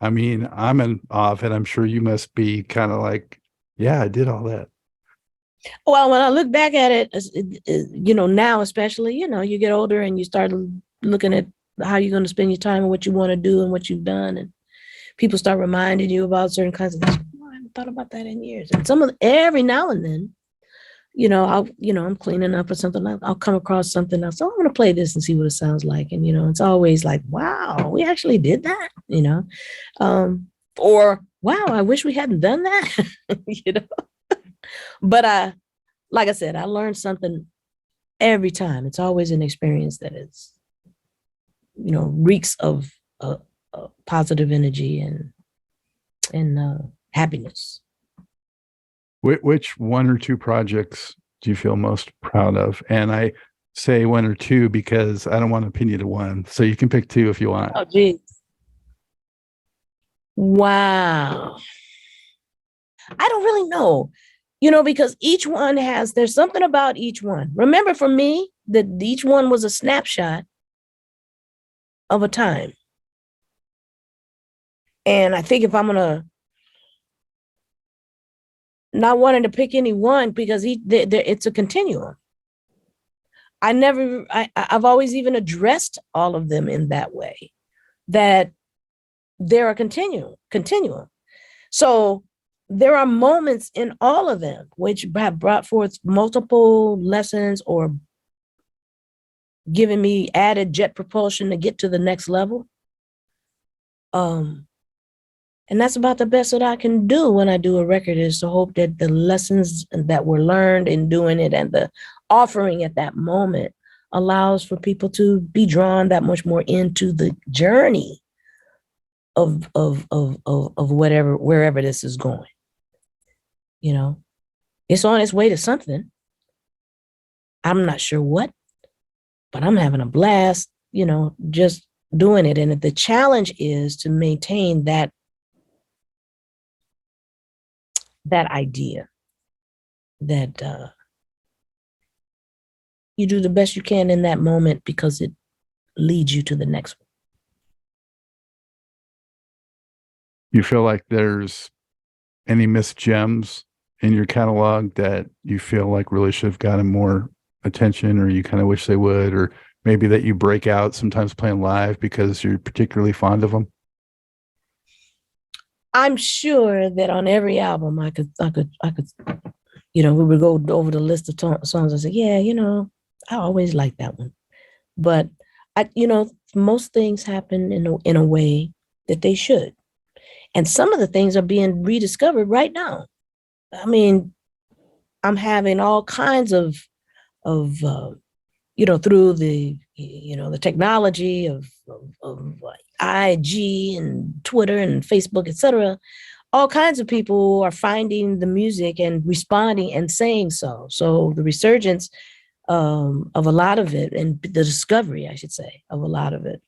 I mean, I'm in awe of it. I'm sure you must be kind of like, yeah, I did all that. Well, when I look back at it, now especially, you get older and you start looking at how you're going to spend your time and what you want to do and what you've done, and people start reminding you about certain kinds of things. Oh, I haven't thought about that in years. And every now and then, I'm cleaning up or something. I'll come across something else. So I'm going to play this and see what it sounds like. And, it's always like, wow, we actually did that, or wow, I wish we hadn't done that, But like I said, I learned something every time. It's always an experience that is reeks of positive energy and happiness. Which one or two projects do you feel most proud of? And I say one or two because I don't want to pin you to one. So you can pick two if you want. Oh, geez. Wow. I don't really know, because each one there's something about each one. Remember, for me, that each one was a snapshot of a time. And I think if I'm going to not wanting to pick any one, because it's a continuum. I've always even addressed all of them in that way, that they're a continuum. So there are moments in all of them which have brought forth multiple lessons or given me added jet propulsion to get to the next level. And that's about the best that I can do when I do a record, is to hope that the lessons that were learned in doing it and the offering at that moment allows for people to be drawn that much more into the journey of wherever this is going. It's on its way to something. I'm not sure what, but I'm having a blast, just doing it. And the challenge is to maintain that idea that you do the best you can in that moment because it leads you to the next one. You feel like there's any missed gems in your catalog that you feel like really should have gotten more attention, or you kind of wish they would, or maybe that you break out sometimes playing live because you're particularly fond of them? I'm sure that on every album I could, we would go over the list of songs and say, yeah, I always like that one. But most things happen in a way that they should. And some of the things are being rediscovered right now. I mean, I'm having all kinds of through the, the technology of IG and Twitter and Facebook, etc. All kinds of people are finding the music and responding and saying so. So the resurgence of a lot of it, and the discovery, I should say, of a lot of it.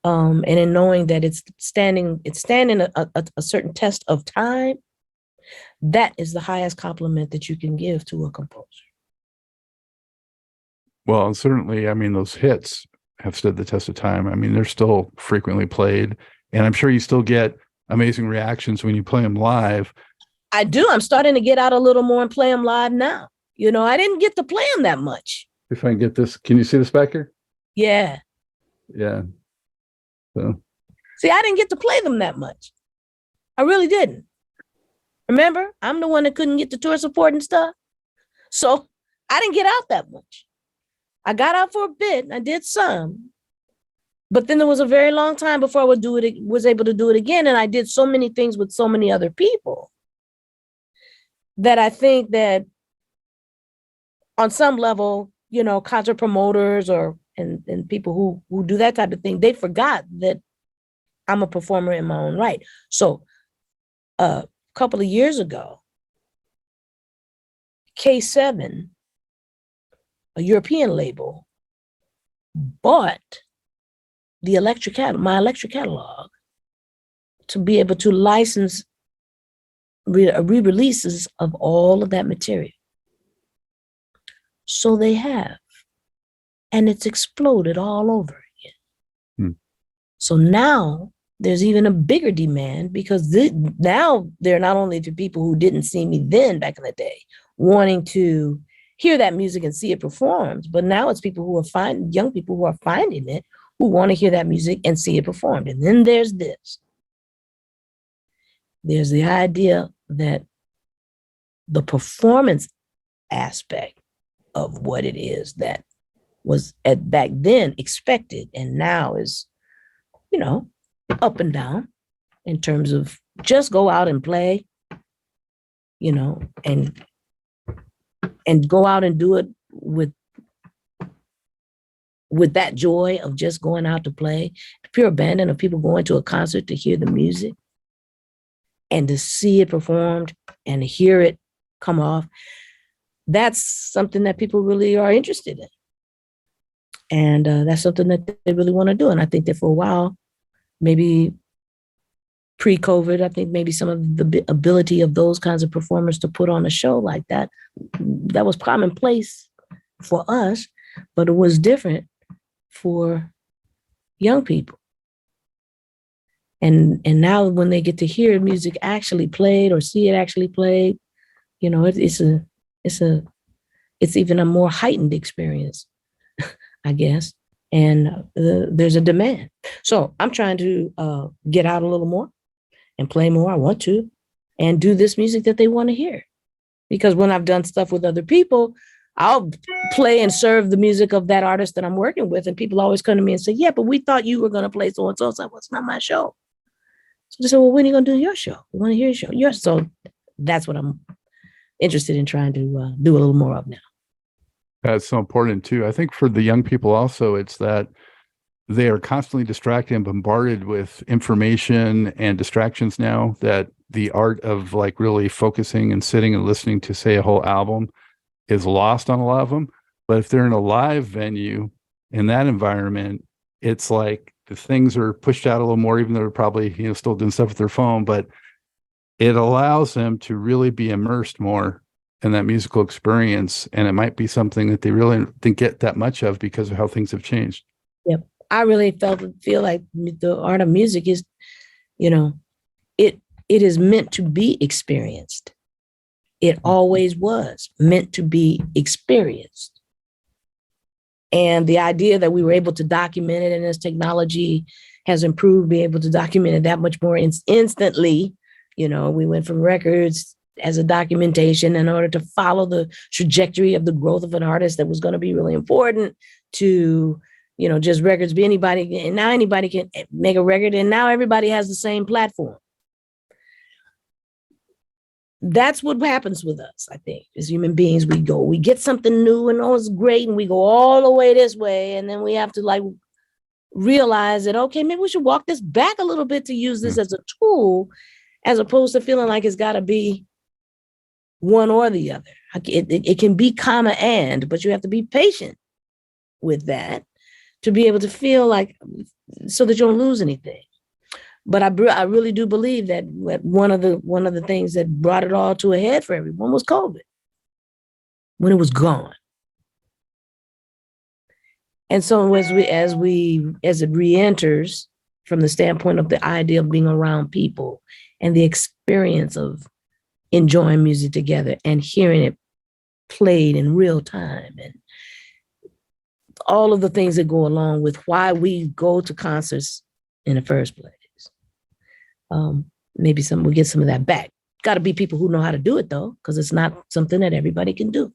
And in knowing that it's standing a certain test of time, that is the highest compliment that you can give to a composer. Well, certainly, I mean, those hits have stood the test of time. I mean, they're still frequently played, and I'm sure you still get amazing reactions when you play them live. I do. I'm starting to get out a little more and play them live now. I didn't get to play them that much. If I can get this, can you see this back here? Yeah. Yeah. So. See, I didn't get to play them that much. I really didn't. Remember, I'm the one that couldn't get the tour support and stuff. So I didn't get out that much. I got out for a bit and I did some, but then there was a very long time before I was able to do it again. And I did so many things with so many other people that I think that on some level, concert promoters and people who do that type of thing, they forgot that I'm a performer in my own right. So a couple of years ago, K7, a European label, bought my electric catalog to be able to license re-releases of all of that material. So they have, and it's exploded all over again. So now there's even a bigger demand, because now they're not only the people who didn't see me then back in the day wanting to hear that music and see it performed, but now it's people who are young people who are finding it, who want to hear that music and see it performed. And then there's this. There's the idea that the performance aspect of what it is that was back then expected and now is, up and down in terms of just go out and play, and go out and do it with with that joy of just going out to play, the pure abandon of people going to a concert to hear the music and to see it performed and to hear it come off, that's something that people really are interested in. And that's something that they really want to do. And I think that for a while, maybe pre-COVID, I think maybe some of the ability of those kinds of performers to put on a show like that, that was commonplace for us, but it was different for young people. And now when they get to hear music actually played or see it actually played, you know, it's even a more heightened experience, I guess. And there's a demand. So I'm trying to get out a little more and play more. I want to, and do this music that they want to hear. Because when I've done stuff with other people, I'll play and serve the music of that artist that I'm working with. And people always come to me and say, yeah, but we thought you were going to play so-and-so. So it's not my show. So they say, well, when are you going to do your show? We want to hear your show. So that's what I'm interested in trying to do a little more of now. That's so important too. I think for the young people also, it's that they are constantly distracted and bombarded with information and distractions now, that the art of like really focusing and sitting and listening to, say, a whole album is lost on a lot of them. But if they're in a live venue in that environment, it's like the things are pushed out a little more, even though they're probably, you know, still doing stuff with their phone, but it allows them to really be immersed more in that musical experience. And it might be something that they really didn't get that much of because of how things have changed. Yep. I really feel like the art of music is, you know, it is meant to be experienced. It always was meant to be experienced. And the idea that we were able to document it, and as technology has improved, be able to document it that much more instantly, you know, we went from records as a documentation in order to follow the trajectory of the growth of an artist that was going to be really important, to, you know, just records be anybody. And now anybody can make a record, and now everybody has the same platform. That's what happens with us, I think, as human beings. We get something new and it's great, and we go all the way this way. And then we have to like realize that, okay, maybe we should walk this back a little bit to use this as a tool, as opposed to feeling like it's got to be one or the other. It can be comma and, but you have to be patient with that to be able to feel like, so that you don't lose anything. But I really do believe that one of the things that brought it all to a head for everyone was COVID, when it was gone. And so as it re-enters from the standpoint of the idea of being around people and the experience of enjoying music together and hearing it played in real time, and all of the things that go along with why we go to concerts in the first place. Maybe we'll get some of that back. Got to be people who know how to do it, though, because it's not something that everybody can do.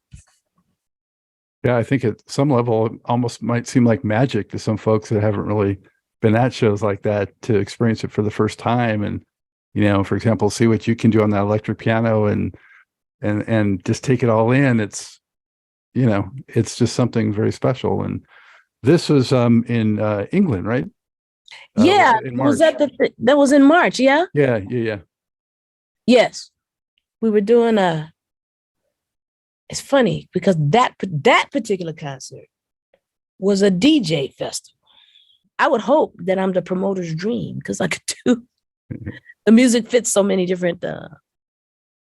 Yeah, I think at some level, it almost might seem like magic to some folks that haven't really been at shows like that, to experience it for the first time. And, you know, for example, see what you can do on that electric piano and just take it all in. It's, you know, it's just something very special. And this was in England, right? Yeah, in March. That was in March? Yeah. Yeah. Yes, we were doing It's funny because that particular concert was a DJ festival. I would hope that I'm the promoter's dream, because I could do the music fits so many different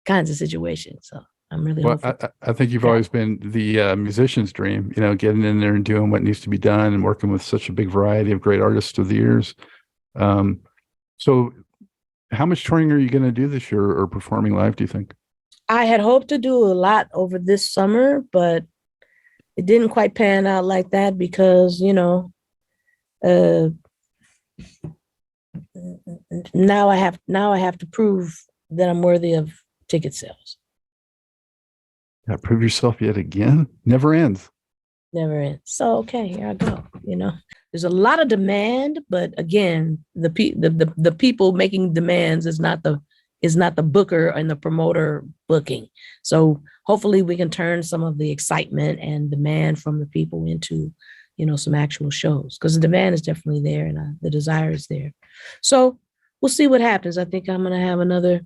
kinds of situations. So I'm really hopeful. I think you've always been the musician's dream, you know, getting in there and doing what needs to be done and working with such a big variety of great artists through the years. So how much touring are you going to do this year, or performing live, do you think? I had hoped to do a lot over this summer, but it didn't quite pan out like that because, you know, now I have to prove that I'm worthy of ticket sales. Yeah, prove yourself yet again. Never ends. Never ends. So okay, here I go. You know, there's a lot of demand, but again, the people making demands is not the booker and the promoter booking. So hopefully we can turn some of the excitement and demand from the people into some actual shows, because the demand is definitely there, and the desire is there. So we'll see what happens. I think I'm going to have another,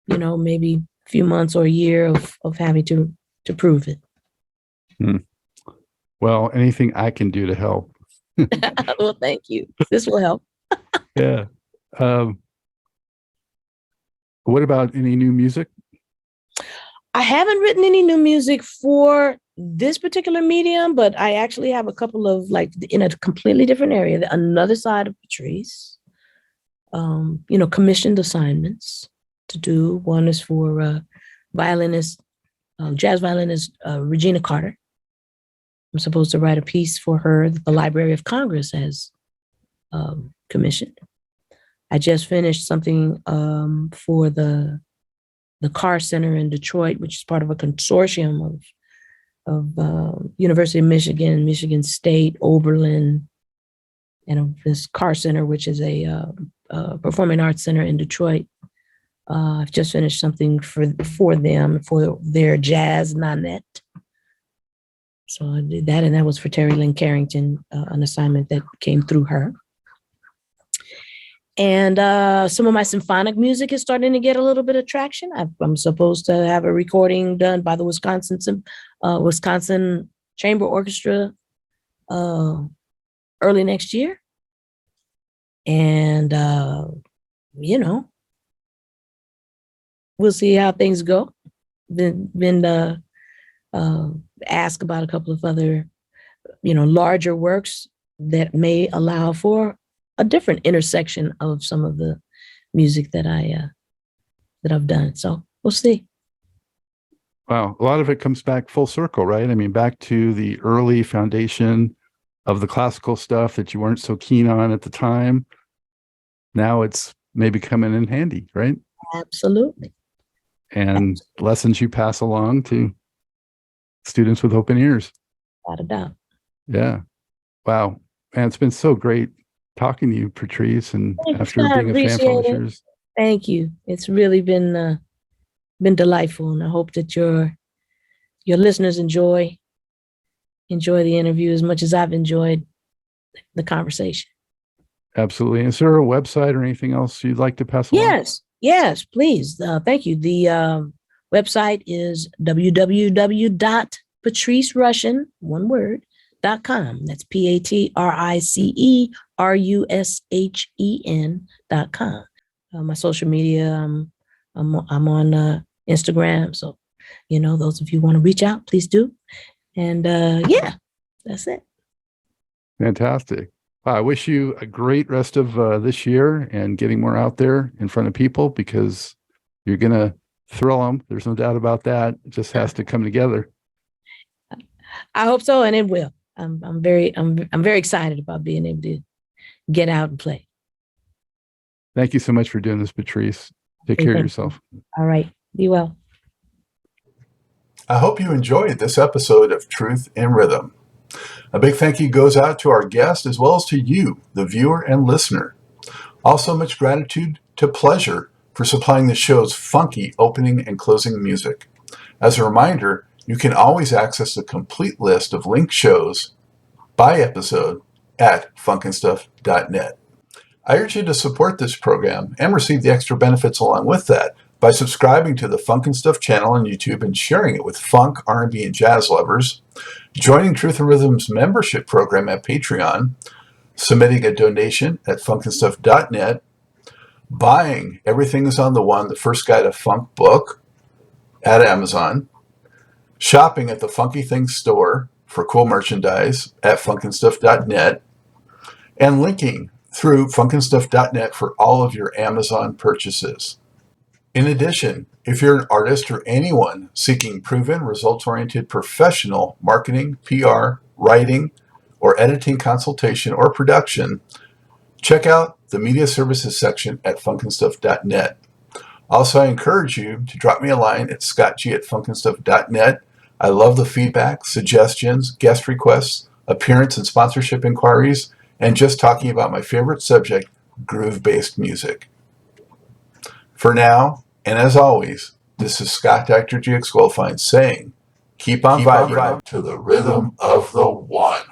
maybe a few months or a year of having to prove it. Well, anything I can do to help. Well, thank you. This will help. Yeah. What about any new music? I haven't written any new music for this particular medium, but I actually have a couple of, like, in a completely different area, another side of Patrice, commissioned assignments to do. One is for jazz violinist Regina Carter. I'm supposed to write a piece for her that the Library of Congress has commissioned. I just finished something for the Carr Center in Detroit, which is part of a consortium of University of Michigan, Michigan State, Oberlin, and of this Carr Center, which is a performing arts center in Detroit. I've just finished something for them, for their jazz nanette. So I did that, and that was for Terry Lynn Carrington, an assignment that came through her. And some of my symphonic music is starting to get a little bit of traction. I'm supposed to have a recording done by the Wisconsin Chamber Orchestra early next year. And, we'll see how things go. Been asked about a couple of other, larger works that may allow for a different intersection of some of the music that I've done. So we'll see. Wow. A lot of it comes back full circle, right? I mean, back to the early foundation of the classical stuff that you weren't so keen on at the time. Now it's maybe coming in handy, right? Absolutely. And lessons you pass along to students with open ears. Without a doubt. Yeah. Wow. Man, it's been so great talking to you, Patrice, and after being a fan for all these years. Thank you. It's really been delightful, and I hope that your listeners enjoy the interview as much as I've enjoyed the conversation. Absolutely. Is there a website or anything else you'd like to pass along? Yes, please. Thank you. The website is www.patricerushen.com. That's PATRICERUSHEN.com. My social media, I'm on Instagram. So, those of you who want to reach out, please do. And that's it. Fantastic. I wish you a great rest of this year and getting more out there in front of people, because you're going to thrill them. There's no doubt about that. It just has to come together. I hope so, and it will. I'm very excited about being able to get out and play. Thank you so much for doing this, Patrice. Take care of yourself. All right. Be well. I hope you enjoyed this episode of Truth in Rhythm. A big thank you goes out to our guest as well as to you, the viewer and listener. Also, much gratitude to Pleasure for supplying the show's funky opening and closing music. As a reminder, you can always access the complete list of linked shows by episode at funknstuff.net. I urge you to support this program and receive the extra benefits along with that by subscribing to the Funk and Stuff channel on YouTube and sharing it with funk, R&B, and jazz lovers, joining Truth and Rhythm's membership program at Patreon, submitting a donation at funknstuff.net, buying Everything is on the One, the First Guide to Funk book at Amazon, shopping at the Funky Things store for cool merchandise at funknstuff.net, and linking through funknstuff.net for all of your Amazon purchases. In addition, if you're an artist or anyone seeking proven, results-oriented professional marketing, PR, writing, or editing consultation or production, check out the media services section at funknstuff.net. Also, I encourage you to drop me a line at scottg@funknstuff.net. I love the feedback, suggestions, guest requests, appearance and sponsorship inquiries, and just talking about my favorite subject, groove-based music. For now, and as always, this is Scott Dr. GX Goldfine saying, keep on vibing to the rhythm of the one.